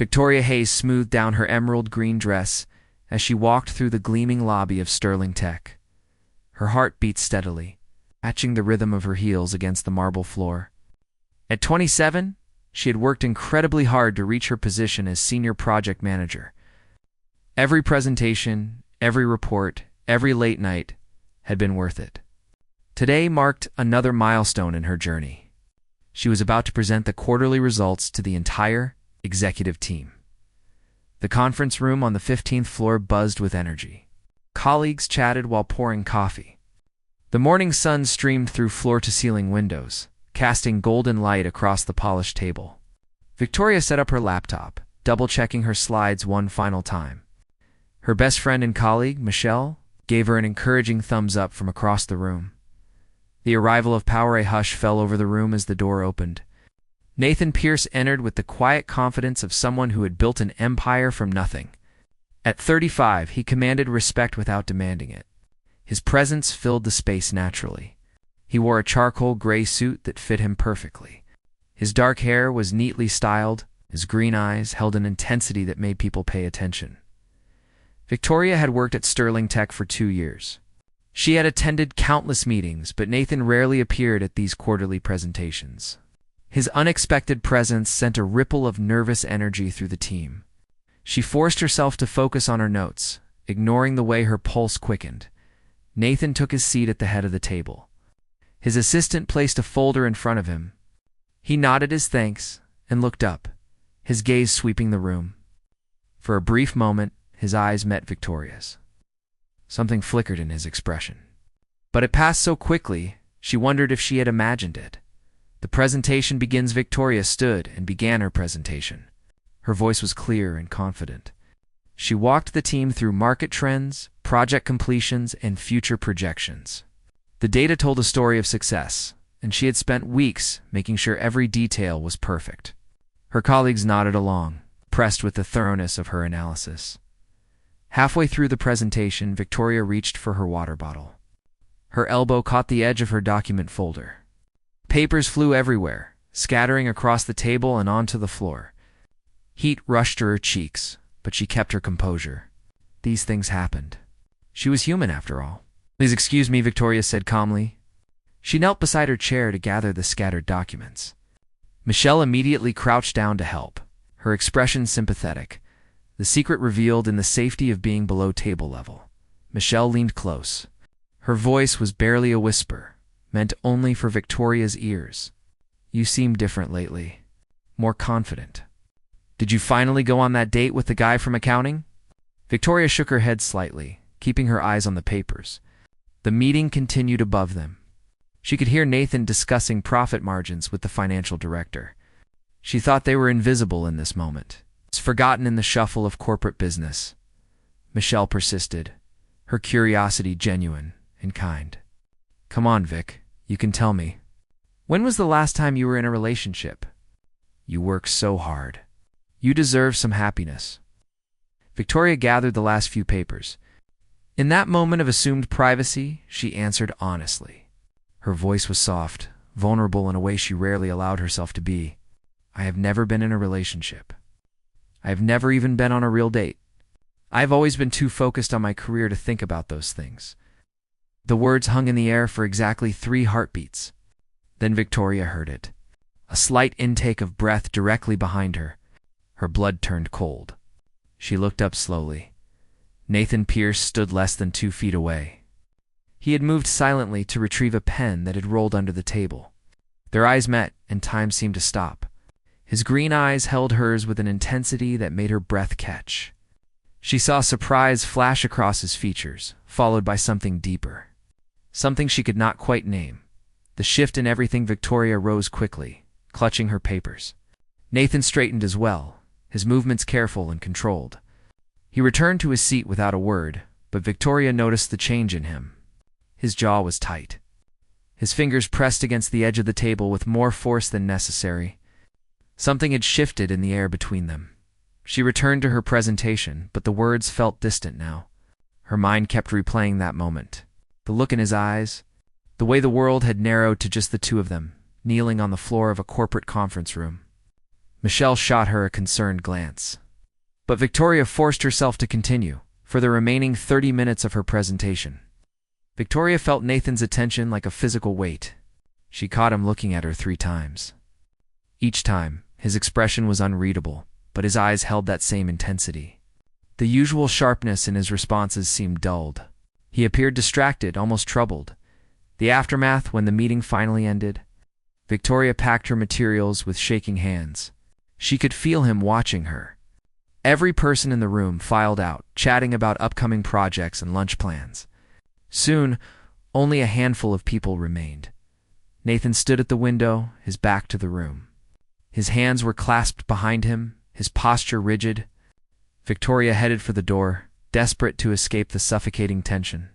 Victoria Hayes smoothed down her emerald green dress as she walked through the gleaming lobby of Sterling Tech. Her heart beat steadily, matching the rhythm of her heels against the marble floor. At 27, she had worked incredibly hard to reach her position as senior project manager. Every presentation, every report, every late night had been worth it. Today marked another milestone in her journey. She was about to present the quarterly results to the entire executive team. The conference room on the 15th floor buzzed with energy. Colleagues chatted while pouring coffee. The morning sun streamed through floor-to-ceiling windows, casting golden light across the polished table. Victoria set up her laptop, double-checking her slides one final time. Her best friend and colleague, Michelle, gave her an encouraging thumbs up from across the room. The arrival of power. A hush fell over the room as the door opened. Nathan Pierce entered with the quiet confidence of someone who had built an empire from nothing. At 35, he commanded respect without demanding it. His presence filled the space naturally. He wore a charcoal gray suit that fit him perfectly. His dark hair was neatly styled, his green eyes held an intensity that made people pay attention. Victoria had worked at Sterling Tech for 2 years. She had attended countless meetings, but Nathan rarely appeared at these quarterly presentations. His unexpected presence sent a ripple of nervous energy through the team. She forced herself to focus on her notes, ignoring the way her pulse quickened. Nathan took his seat at the head of the table. His assistant placed a folder in front of him. He nodded his thanks and looked up, his gaze sweeping the room. For a brief moment, his eyes met Victoria's. Something flickered in his expression. But it passed so quickly, she wondered if she had imagined it. The presentation begins. Victoria stood and began her presentation. Her voice was clear and confident. She walked the team through market trends, project completions, and future projections. The data told a story of success, and she had spent weeks making sure every detail was perfect. Her colleagues nodded along, impressed with the thoroughness of her analysis. Halfway through the presentation, Victoria reached for her water bottle. Her elbow caught the edge of her document folder. Papers flew everywhere, scattering across the table and onto the floor. Heat rushed to her cheeks, but she kept her composure. These things happened. She was human, after all. "Please excuse me," Victoria said calmly. She knelt beside her chair to gather the scattered documents. Michelle immediately crouched down to help, her expression sympathetic, the secret revealed in the safety of being below table level. Michelle leaned close. Her voice was barely a whisper, meant only for Victoria's ears. "You seem different lately. More confident. Did you finally go on that date with the guy from accounting?" Victoria shook her head slightly, keeping her eyes on the papers. The meeting continued above them. She could hear Nathan discussing profit margins with the financial director. She thought they were invisible in this moment, forgotten in the shuffle of corporate business. Michelle persisted, her curiosity genuine and kind. "Come on, Vic, you can tell me. When was the last time you were in a relationship? You work so hard. You deserve some happiness." Victoria gathered the last few papers. In that moment of assumed privacy, she answered honestly. Her voice was soft, vulnerable in a way she rarely allowed herself to be. "I have never been in a relationship. I have never even been on a real date. I've always been too focused on my career to think about those things." The words hung in the air for exactly 3 heartbeats. Then Victoria heard it. A slight intake of breath directly behind her. Her blood turned cold. She looked up slowly. Nathan Pierce stood less than 2 feet away. He had moved silently to retrieve a pen that had rolled under the table. Their eyes met, and time seemed to stop. His green eyes held hers with an intensity that made her breath catch. She saw surprise flash across his features, followed by something deeper. Something she could not quite name. The shift in everything. Victoria rose quickly, clutching her papers. Nathan straightened as well, his movements careful and controlled. He returned to his seat without a word, but Victoria noticed the change in him. His jaw was tight. His fingers pressed against the edge of the table with more force than necessary. Something had shifted in the air between them. She returned to her presentation, but the words felt distant now. Her mind kept replaying that moment. The look in his eyes, the way the world had narrowed to just the two of them, kneeling on the floor of a corporate conference room. Michelle shot her a concerned glance. But Victoria forced herself to continue for the remaining 30 minutes of her presentation. Victoria felt Nathan's attention like a physical weight. She caught him looking at her 3 times. Each time, his expression was unreadable, but his eyes held that same intensity. The usual sharpness in his responses seemed dulled. He appeared distracted, almost troubled. The aftermath, when the meeting finally ended, Victoria packed her materials with shaking hands. She could feel him watching her. Every person in the room filed out, chatting about upcoming projects and lunch plans. Soon, only a handful of people remained. Nathan stood at the window, his back to the room. His hands were clasped behind him, his posture rigid. Victoria headed for the door, desperate to escape the suffocating tension.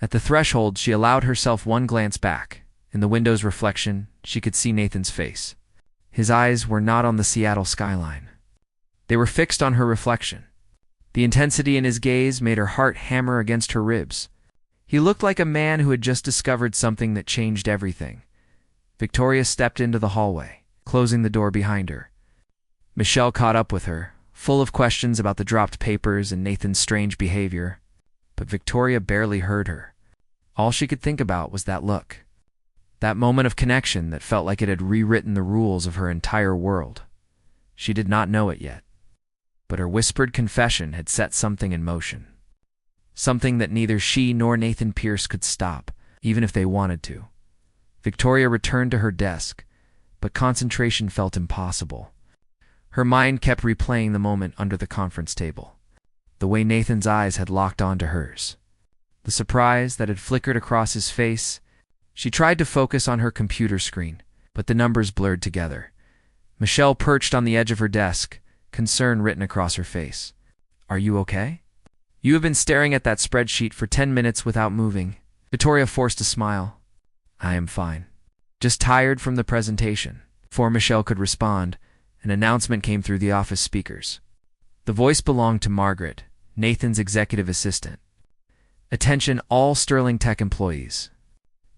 At the threshold, she allowed herself one glance back. In the window's reflection, she could see Nathan's face. His eyes were not on the Seattle skyline. They were fixed on her reflection. The intensity in his gaze made her heart hammer against her ribs. He looked like a man who had just discovered something that changed everything. Victoria stepped into the hallway, closing the door behind her. Michelle caught up with her, full of questions about the dropped papers and Nathan's strange behavior. But Victoria barely heard her. All she could think about was that look. That moment of connection that felt like it had rewritten the rules of her entire world. She did not know it yet. But her whispered confession had set something in motion. Something that neither she nor Nathan Pierce could stop, even if they wanted to. Victoria returned to her desk, but concentration felt impossible. Her mind kept replaying the moment under the conference table. The way Nathan's eyes had locked onto hers. The surprise that had flickered across his face. She tried to focus on her computer screen, but the numbers blurred together. Michelle perched on the edge of her desk, concern written across her face. "Are you okay? You have been staring at that spreadsheet for 10 minutes without moving." Victoria forced a smile. "I am fine. Just tired from the presentation." Before Michelle could respond, an announcement came through the office speakers. The voice belonged to Margaret, Nathan's executive assistant. "Attention all Sterling Tech employees.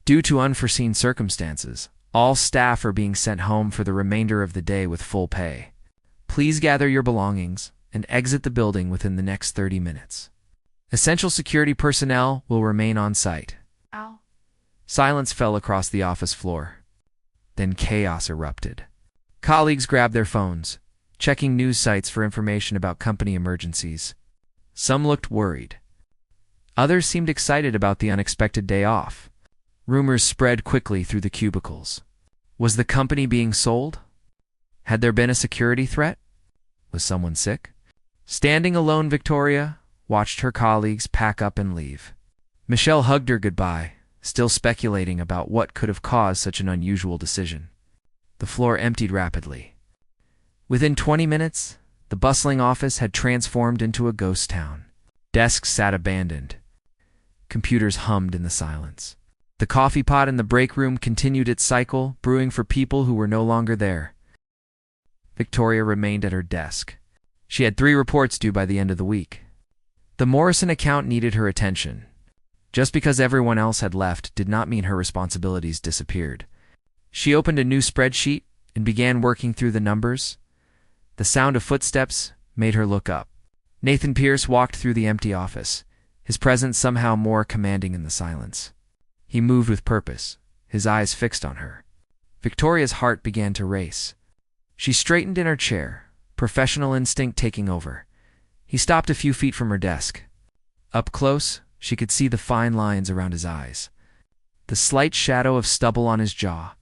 Due to unforeseen circumstances, all staff are being sent home for the remainder of the day with full pay. Please gather your belongings and exit the building within the next 30 minutes. Essential security personnel will remain on site." Ow. Silence fell across the office floor. Then chaos erupted. Colleagues grabbed their phones, checking news sites for information about company emergencies. Some looked worried. Others seemed excited about the unexpected day off. Rumors spread quickly through the cubicles. Was the company being sold? Had there been a security threat? Was someone sick? Standing alone, Victoria watched her colleagues pack up and leave. Michelle hugged her goodbye, still speculating about what could have caused such an unusual decision. The floor emptied rapidly. Within 20 minutes, the bustling office had transformed into a ghost town. Desks sat abandoned. Computers hummed in the silence. The coffee pot in the break room continued its cycle, brewing for people who were no longer there. Victoria remained at her desk. She had 3 reports due by the end of the week. The Morrison account needed her attention. Just because everyone else had left did not mean her responsibilities disappeared. She opened a new spreadsheet and began working through the numbers. The sound of footsteps made her look up. Nathan Pierce walked through the empty office, his presence somehow more commanding in the silence. He moved with purpose, his eyes fixed on her. Victoria's heart began to race. She straightened in her chair, professional instinct taking over. He stopped a few feet from her desk. Up close, she could see the fine lines around his eyes, the slight shadow of stubble on his jaw.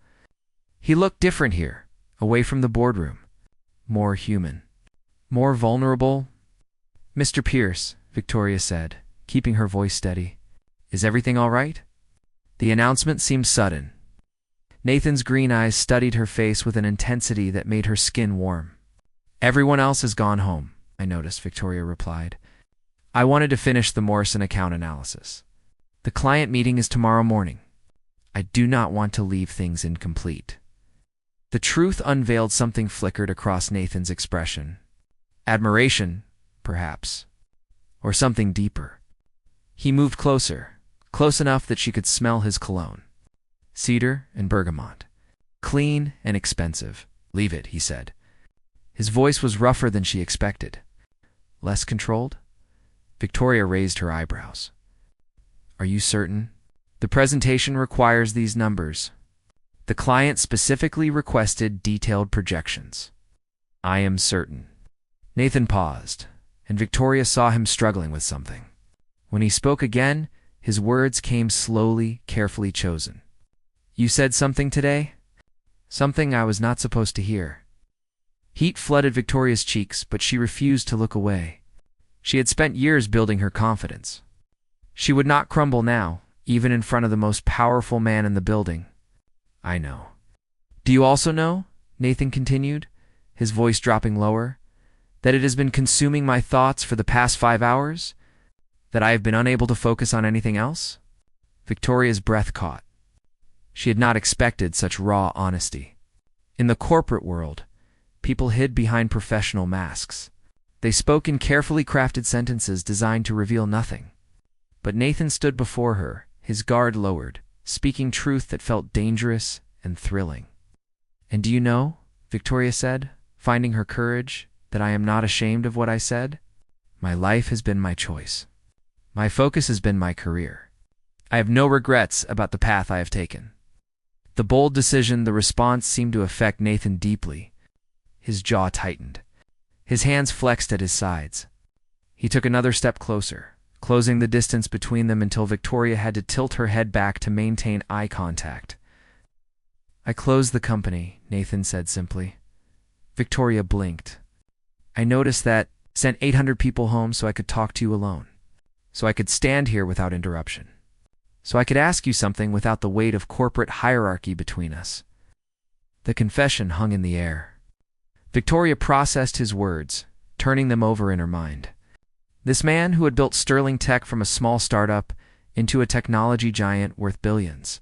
He looked different here, away from the boardroom. More human. More vulnerable. "Mr. Pierce," Victoria said, keeping her voice steady. "Is everything all right?" The announcement seemed sudden. Nathan's green eyes studied her face with an intensity that made her skin warm. "Everyone else has gone home," I noticed, Victoria replied. "I wanted to finish the Morrison account analysis. The client meeting is tomorrow morning. I do not want to leave things incomplete." The truth unveiled. Something flickered across Nathan's expression. Admiration, perhaps, or something deeper. He moved closer, close enough that she could smell his cologne. Cedar and bergamot. Clean and expensive. "Leave it," he said. His voice was rougher than she expected. Less controlled? Victoria raised her eyebrows. Are you certain? The presentation requires these numbers. The client specifically requested detailed projections. I am certain. Nathan paused, and Victoria saw him struggling with something. When he spoke again, his words came slowly, carefully chosen. You said something today? Something I was not supposed to hear. Heat flooded Victoria's cheeks, but she refused to look away. She had spent years building her confidence. She would not crumble now, even in front of the most powerful man in the building. I know. Do you also know, Nathan continued, his voice dropping lower, that it has been consuming my thoughts for the past 5 hours? That I have been unable to focus on anything else? Victoria's breath caught. She had not expected such raw honesty. In the corporate world, people hid behind professional masks. They spoke in carefully crafted sentences designed to reveal nothing. But Nathan stood before her, his guard lowered, speaking truth that felt dangerous and thrilling. And do you know, Victoria said, finding her courage, that I am not ashamed of what I said? My life has been my choice. My focus has been my career. I have no regrets about the path I have taken. The bold decision, the response seemed to affect Nathan deeply. His jaw tightened. His hands flexed at his sides. He took another step closer, closing the distance between them until Victoria had to tilt her head back to maintain eye contact. I closed the company, Nathan said simply. Victoria blinked. I noticed that, sent 800 people home so I could talk to you alone. So I could stand here without interruption. So I could ask you something without the weight of corporate hierarchy between us. The confession hung in the air. Victoria processed his words, turning them over in her mind. This man who had built Sterling Tech from a small startup into a technology giant worth billions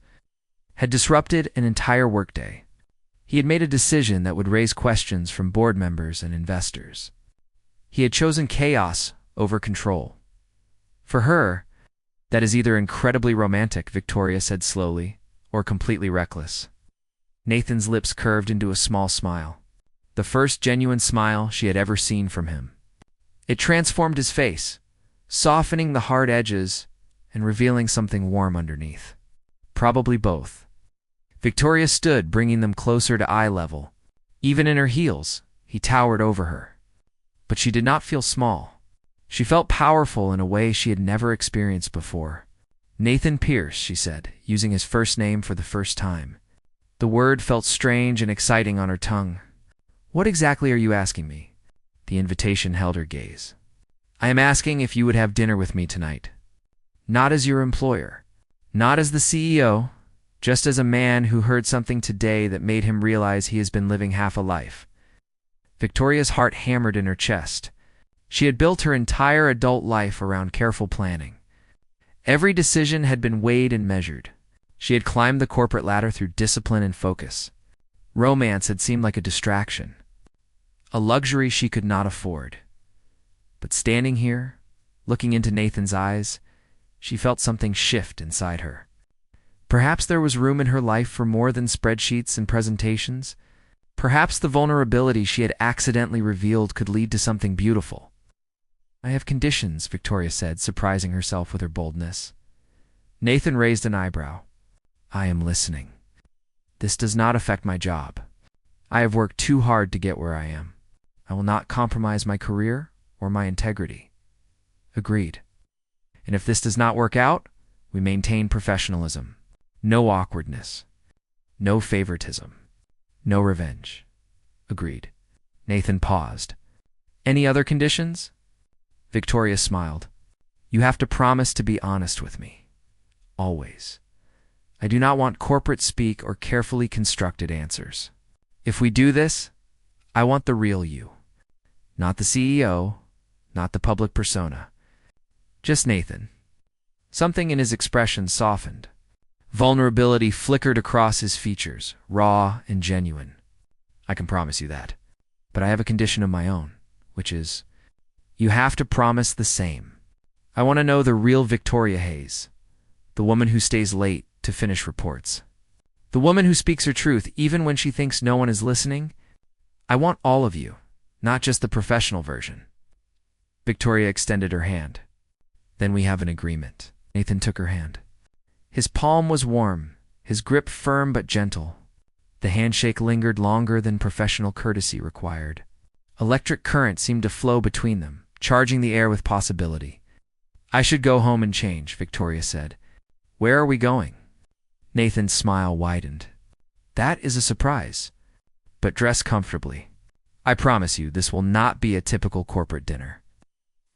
had disrupted an entire workday. He had made a decision that would raise questions from board members and investors. He had chosen chaos over control. For her, that is either incredibly romantic, Victoria said slowly, or completely reckless. Nathan's lips curved into a small smile, the first genuine smile she had ever seen from him. It transformed his face, softening the hard edges and revealing something warm underneath. Probably both. Victoria stood, bringing them closer to eye level. Even in her heels, he towered over her. But she did not feel small. She felt powerful in a way she had never experienced before. Nathan Pierce, she said, using his first name for the first time. The word felt strange and exciting on her tongue. What exactly are you asking me? The invitation held her gaze. I am asking if you would have dinner with me tonight. Not as your employer. Not as the CEO. Just as a man who heard something today that made him realize he has been living half a life. Victoria's heart hammered in her chest. She had built her entire adult life around careful planning. Every decision had been weighed and measured. She had climbed the corporate ladder through discipline and focus. Romance had seemed like a distraction, a luxury she could not afford. But standing here, looking into Nathan's eyes, she felt something shift inside her. Perhaps there was room in her life for more than spreadsheets and presentations. Perhaps the vulnerability she had accidentally revealed could lead to something beautiful. I have conditions, Victoria said, surprising herself with her boldness. Nathan raised an eyebrow. I am listening. This does not affect my job. I have worked too hard to get where I am. I will not compromise my career or my integrity. Agreed. And if this does not work out, we maintain professionalism. No awkwardness. No favoritism. No revenge. Agreed. Nathan paused. Any other conditions? Victoria smiled. You have to promise to be honest with me. Always. I do not want corporate speak or carefully constructed answers. If we do this, I want the real you. Not the CEO, not the public persona. Just Nathan. Something in his expression softened. Vulnerability flickered across his features, raw and genuine. I can promise you that. But I have a condition of my own, which is, you have to promise the same. I want to know the real Victoria Hayes, the woman who stays late to finish reports. The woman who speaks her truth even when she thinks no one is listening. I want all of you, not just the professional version. Victoria extended her hand. Then we have an agreement. Nathan took her hand. His palm was warm, his grip firm but gentle. The handshake lingered longer than professional courtesy required. Electric current seemed to flow between them, charging the air with possibility. I should go home and change, Victoria said. Where are we going? Nathan's smile widened. That is a surprise. But dress comfortably. I promise you, this will not be a typical corporate dinner.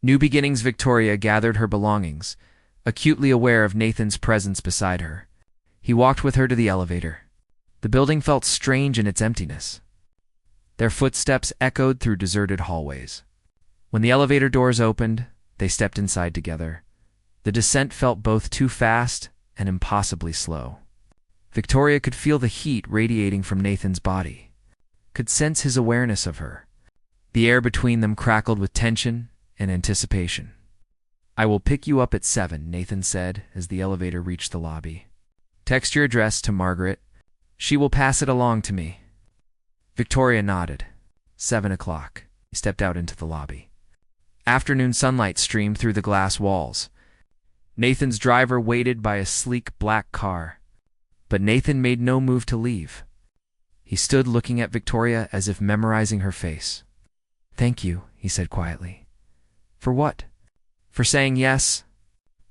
New beginnings. Victoria gathered her belongings, acutely aware of Nathan's presence beside her. He walked with her to the elevator. The building felt strange in its emptiness. Their footsteps echoed through deserted hallways. When the elevator doors opened, they stepped inside together. The descent felt both too fast and impossibly slow. Victoria could feel the heat radiating from Nathan's body, could sense his awareness of her. The air between them crackled with tension and anticipation. I will pick you up at 7, Nathan said as the elevator reached the lobby. Text your address to Margaret. She will pass it along to me. Victoria nodded. 7 o'clock. He stepped out into the lobby. Afternoon sunlight streamed through the glass walls. Nathan's driver waited by a sleek black car. But Nathan made no move to leave. He stood looking at Victoria as if memorizing her face. Thank you, he said quietly. For what? For saying yes?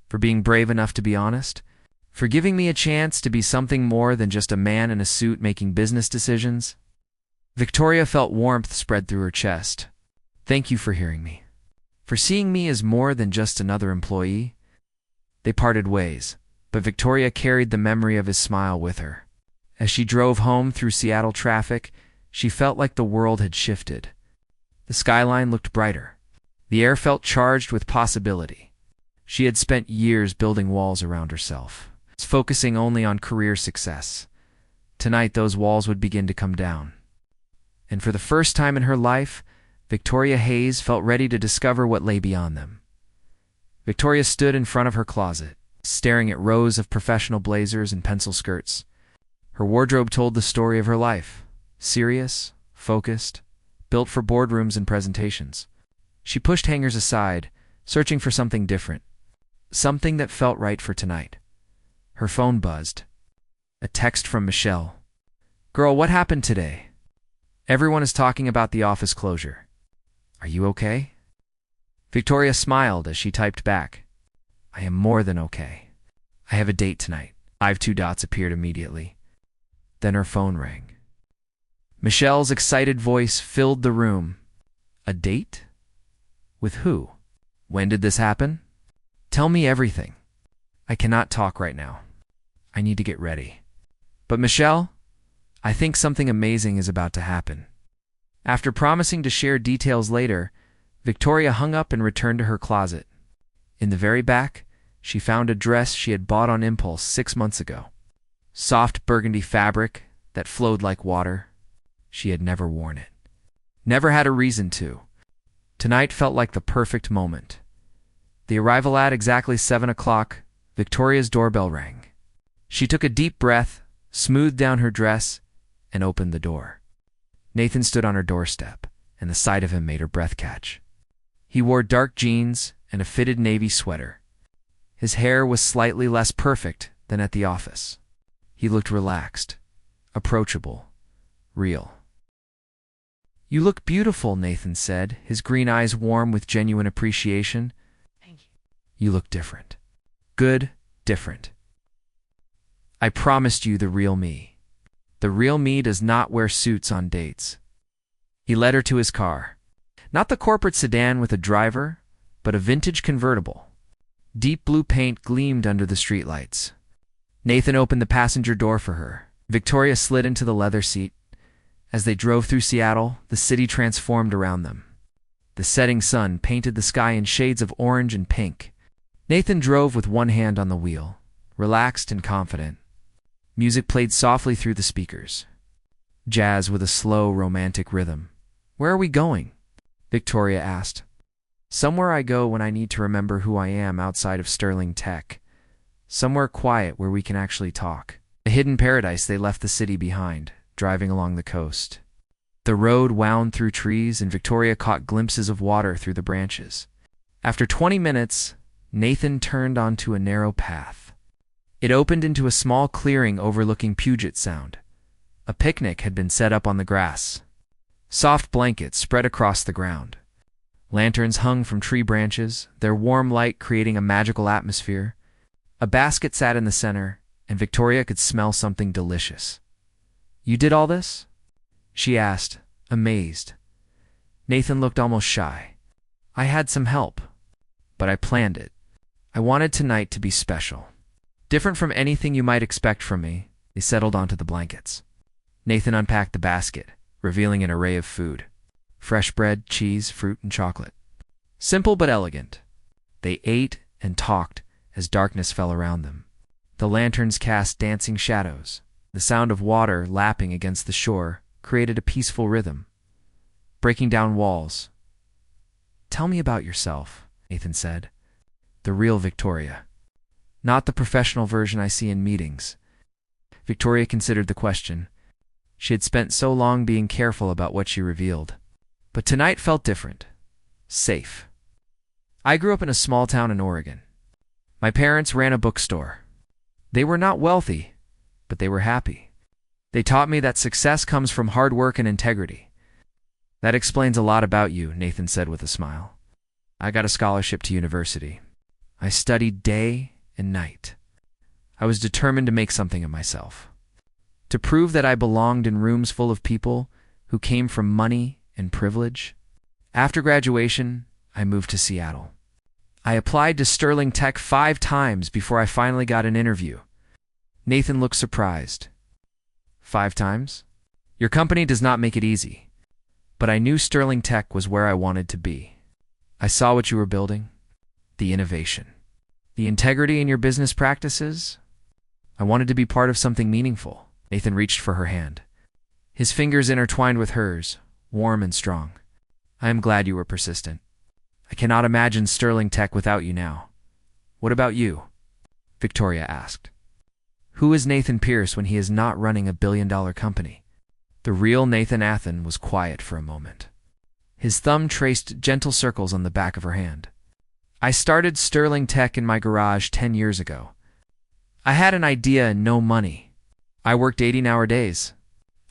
For being brave enough to be honest? For giving me a chance to be something more than just a man in a suit making business decisions? Victoria felt warmth spread through her chest. Thank you for hearing me. For seeing me as more than just another employee? They parted ways, but Victoria carried the memory of his smile with her. As she drove home through Seattle traffic, she felt like the world had shifted. The skyline looked brighter. The air felt charged with possibility. She had spent years building walls around herself, focusing only on career success. Tonight those walls would begin to come down. And for the first time in her life, Victoria Hayes felt ready to discover what lay beyond them. Victoria stood in front of her closet, staring at rows of professional blazers and pencil skirts. Her wardrobe told the story of her life. Serious, focused, built for boardrooms and presentations. She pushed hangers aside, searching for something different. Something that felt right for tonight. Her phone buzzed. A text from Michelle. Girl, what happened today? Everyone is talking about the office closure. Are you okay? Victoria smiled as she typed back. I am more than okay. I have a date tonight. 2 dots appeared immediately. Then her phone rang. Michelle's excited voice filled the room. A date? With who? When did this happen? Tell me everything. I cannot talk right now. I need to get ready. But Michelle, I think something amazing is about to happen. After promising to share details later, Victoria hung up and returned to her closet. In the very back, she found a dress she had bought on impulse 6 months ago. Soft burgundy fabric that flowed like water. She had never worn it. Never had a reason to. Tonight felt like the perfect moment. The arrival at exactly 7 o'clock, Victoria's doorbell rang. She took a deep breath, smoothed down her dress, and opened the door. Nathan stood on her doorstep, and the sight of him made her breath catch. He wore dark jeans and a fitted navy sweater. His hair was slightly less perfect than at the office. He looked relaxed, approachable, real. You look beautiful, Nathan said, his green eyes warm with genuine appreciation. Thank you. You look different. Good, different. I promised you the real me. The real me does not wear suits on dates. He led her to his car. Not the corporate sedan with a driver, but a vintage convertible. Deep blue paint gleamed under the streetlights. Nathan opened the passenger door for her. Victoria slid into the leather seat. As they drove through Seattle, the city transformed around them. The setting sun painted the sky in shades of orange and pink. Nathan drove with one hand on the wheel, relaxed and confident. Music played softly through the speakers. Jazz with a slow, romantic rhythm. Where are we going? Victoria asked. Somewhere I go when I need to remember who I am outside of Sterling Tech. Somewhere quiet where we can actually talk. A hidden paradise. They left the city behind, driving along the coast. The road wound through trees, and Victoria caught glimpses of water through the branches. After 20 minutes, Nathan turned onto a narrow path. It opened into a small clearing overlooking Puget Sound. A picnic had been set up on the grass. Soft blankets spread across the ground. Lanterns hung from tree branches, their warm light creating a magical atmosphere. A basket sat in the center, and Victoria could smell something delicious. "You did all this?" she asked, amazed. Nathan looked almost shy. "I had some help, but I planned it. I wanted tonight to be special. Different from anything you might expect from me." They settled onto the blankets. Nathan unpacked the basket, revealing an array of food. Fresh bread, cheese, fruit, and chocolate. Simple but elegant. They ate and talked as darkness fell around them. The lanterns cast dancing shadows. The sound of water lapping against the shore created a peaceful rhythm, breaking down walls. "Tell me about yourself," Nathan said. "The real Victoria. Not the professional version I see in meetings." Victoria considered the question. She had spent so long being careful about what she revealed. But tonight felt different. Safe. "I grew up in a small town in Oregon. My parents ran a bookstore. They were not wealthy, but they were happy. They taught me that success comes from hard work and integrity." "That explains a lot about you," Nathan said with a smile. "I got a scholarship to university. I studied day and night. I was determined to make something of myself, to prove that I belonged in rooms full of people who came from money and privilege. After graduation, I moved to Seattle. I applied to Sterling Tech 5 times before I finally got an interview." Nathan looked surprised. 5 times? "Your company does not make it easy. But I knew Sterling Tech was where I wanted to be. I saw what you were building, the innovation, the integrity in your business practices. I wanted to be part of something meaningful." Nathan reached for her hand. His fingers intertwined with hers, warm and strong. "I am glad you were persistent. I cannot imagine Sterling Tech without you now." "What about you?" Victoria asked. "Who is Nathan Pierce when he is not running a billion-dollar company?" The real Nathan Athen was quiet for a moment. His thumb traced gentle circles on the back of her hand. "I started Sterling Tech in my garage 10 years ago. I had an idea and no money. I worked 18-hour days.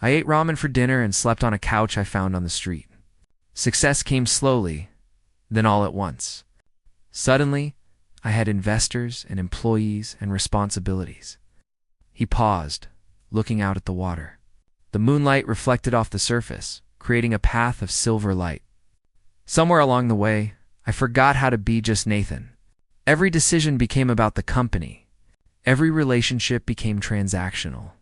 I ate ramen for dinner and slept on a couch I found on the street. Success came slowly, then all at once. Suddenly, I had investors and employees and responsibilities." He paused, looking out at the water. The moonlight reflected off the surface, creating a path of silver light. "Somewhere along the way, I forgot how to be just Nathan. Every decision became about the company. Every relationship became transactional.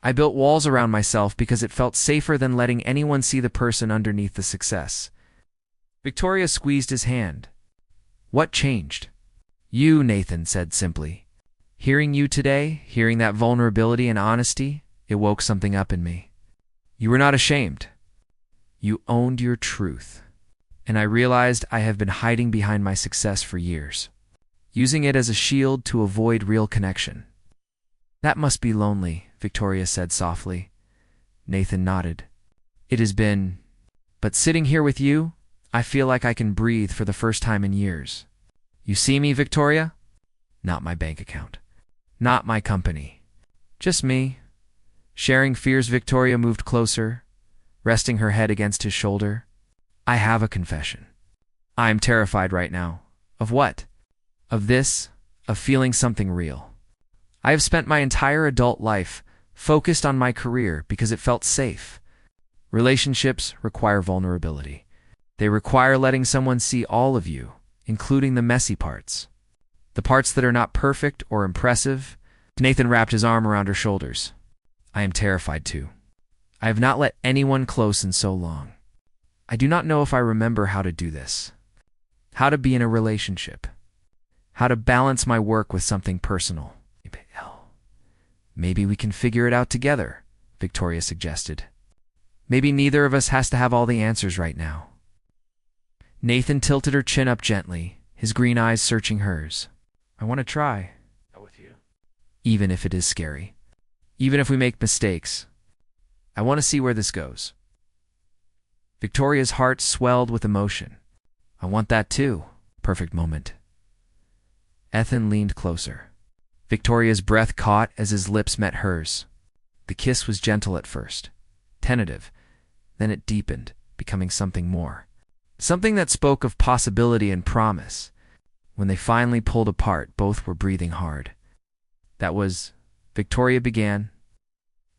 I built walls around myself because it felt safer than letting anyone see the person underneath the success." Victoria squeezed his hand. "What changed?" "You," Nathan said simply. "Hearing you today, hearing that vulnerability and honesty, it woke something up in me. You were not ashamed. You owned your truth. And I realized I have been hiding behind my success for years, using it as a shield to avoid real connection." "That must be lonely," Victoria said softly. Nathan nodded. "It has been. But sitting here with you, I feel like I can breathe for the first time in years. You see me, Victoria? Not my bank account. Not my company. Just me." Sharing fears, Victoria moved closer, resting her head against his shoulder. "I have a confession. I am terrified right now." "Of what?" "Of this, of feeling something real. I have spent my entire adult life focused on my career because it felt safe. Relationships require vulnerability. They require letting someone see all of you, including the messy parts. The parts that are not perfect or impressive." Nathan wrapped his arm around her shoulders. "I am terrified too. I have not let anyone close in so long. I do not know if I remember how to do this. How to be in a relationship. How to balance my work with something personal." "Maybe we can figure it out together," Victoria suggested. "Maybe neither of us has to have all the answers right now." Nathan tilted her chin up gently, his green eyes searching hers. "I want to try. With you. Even if it is scary. Even if we make mistakes. I want to see where this goes." Victoria's heart swelled with emotion. I want that too. Perfect moment. Ethan leaned closer. Victoria's breath caught as his lips met hers. The kiss was gentle at first, tentative. Then it deepened, becoming something more. Something that spoke of possibility and promise. When they finally pulled apart, both were breathing hard. That was... Victoria began.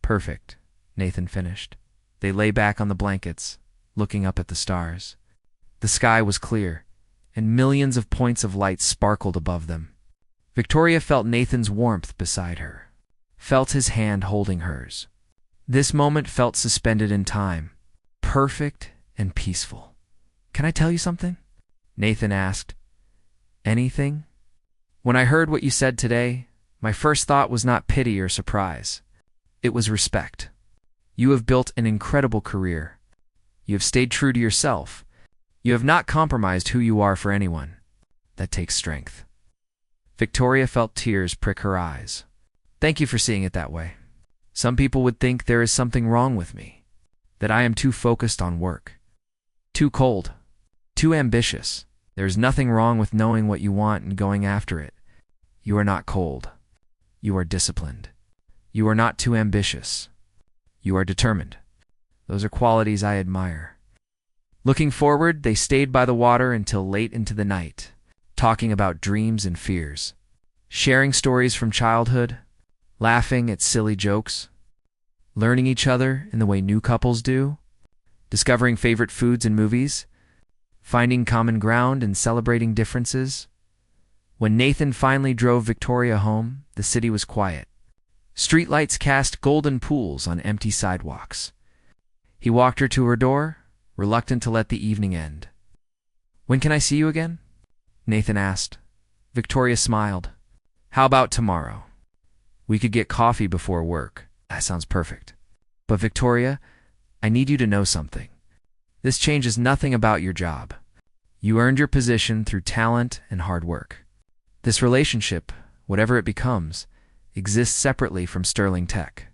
Perfect, Nathan finished. They lay back on the blankets, looking up at the stars. The sky was clear, and millions of points of light sparkled above them. Victoria felt Nathan's warmth beside her, felt his hand holding hers. This moment felt suspended in time, perfect and peaceful. Can I tell you something? Nathan asked. Anything? When I heard what you said today, my first thought was not pity or surprise. It was respect. You have built an incredible career. You have stayed true to yourself. You have not compromised who you are for anyone. That takes strength. Victoria felt tears prick her eyes. Thank you for seeing it that way. Some people would think there is something wrong with me, that I am too focused on work, too cold, too ambitious. There is nothing wrong with knowing what you want and going after it. You are not cold. You are disciplined. You are not too ambitious. You are determined. Those are qualities I admire. Looking forward, they stayed by the water until late into the night, talking about dreams and fears, sharing stories from childhood, laughing at silly jokes, learning each other in the way new couples do, discovering favorite foods and movies, finding common ground and celebrating differences. When Nathan finally drove Victoria home, the city was quiet. Streetlights cast golden pools on empty sidewalks. He walked her to her door, reluctant to let the evening end. When can I see you again? Nathan asked. Victoria smiled. How about tomorrow? We could get coffee before work. That sounds perfect. But Victoria, I need you to know something. This changes nothing about your job. You earned your position through talent and hard work. This relationship, whatever it becomes, exists separately from Sterling Tech.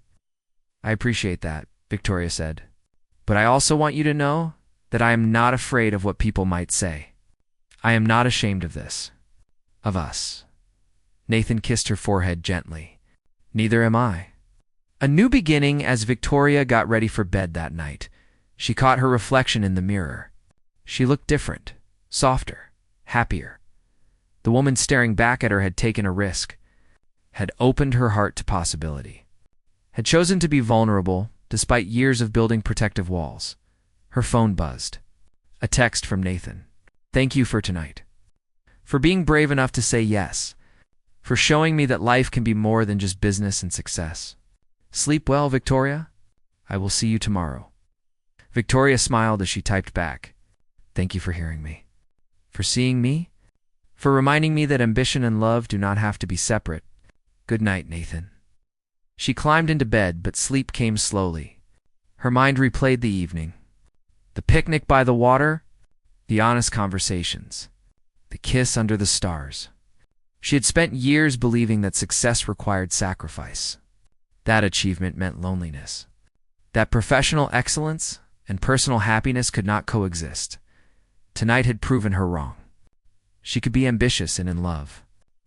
I appreciate that, Victoria said. But I also want you to know that I am not afraid of what people might say. I am not ashamed of this. Of us. Nathan kissed her forehead gently. Neither am I. A new beginning as Victoria got ready for bed that night. She caught her reflection in the mirror. She looked different, softer, happier. The woman staring back at her had taken a risk, had opened her heart to possibility, had chosen to be vulnerable despite years of building protective walls. Her phone buzzed. A text from Nathan. Thank you for tonight. For being brave enough to say yes. For showing me that life can be more than just business and success. Sleep well, Victoria. I will see you tomorrow. Victoria smiled as she typed back. Thank you for hearing me. For seeing me. For reminding me that ambition and love do not have to be separate. Good night, Nathan. She climbed into bed, but sleep came slowly. Her mind replayed the evening. The picnic by the water, the honest conversations, the kiss under the stars. She had spent years believing that success required sacrifice. That achievement meant loneliness. That professional excellence and personal happiness could not coexist. Tonight had proven her wrong. She could be ambitious and in love.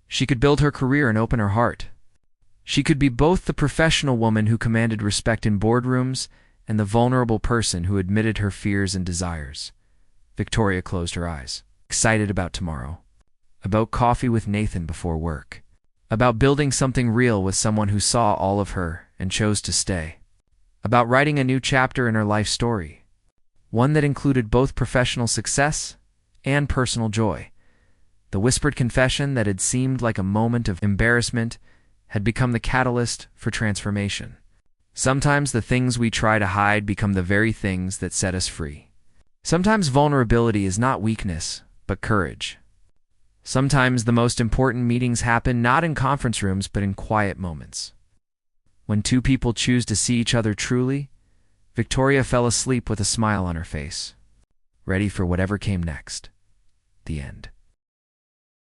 She could build her career and open her heart. She could be both the professional woman who commanded respect in boardrooms and the vulnerable person who admitted her fears and desires. Victoria closed her eyes, excited about tomorrow, about coffee with Nathan before work, about building something real with someone who saw all of her and chose to stay, about writing a new chapter in her life story, one that included both professional success and personal joy. The whispered confession that had seemed like a moment of embarrassment had become the catalyst for transformation. Sometimes the things we try to hide become the very things that set us free. Sometimes vulnerability is not weakness, but courage. Sometimes the most important meetings happen not in conference rooms, but in quiet moments. When two people choose to see each other truly, Victoria fell asleep with a smile on her face, ready for whatever came next. The end.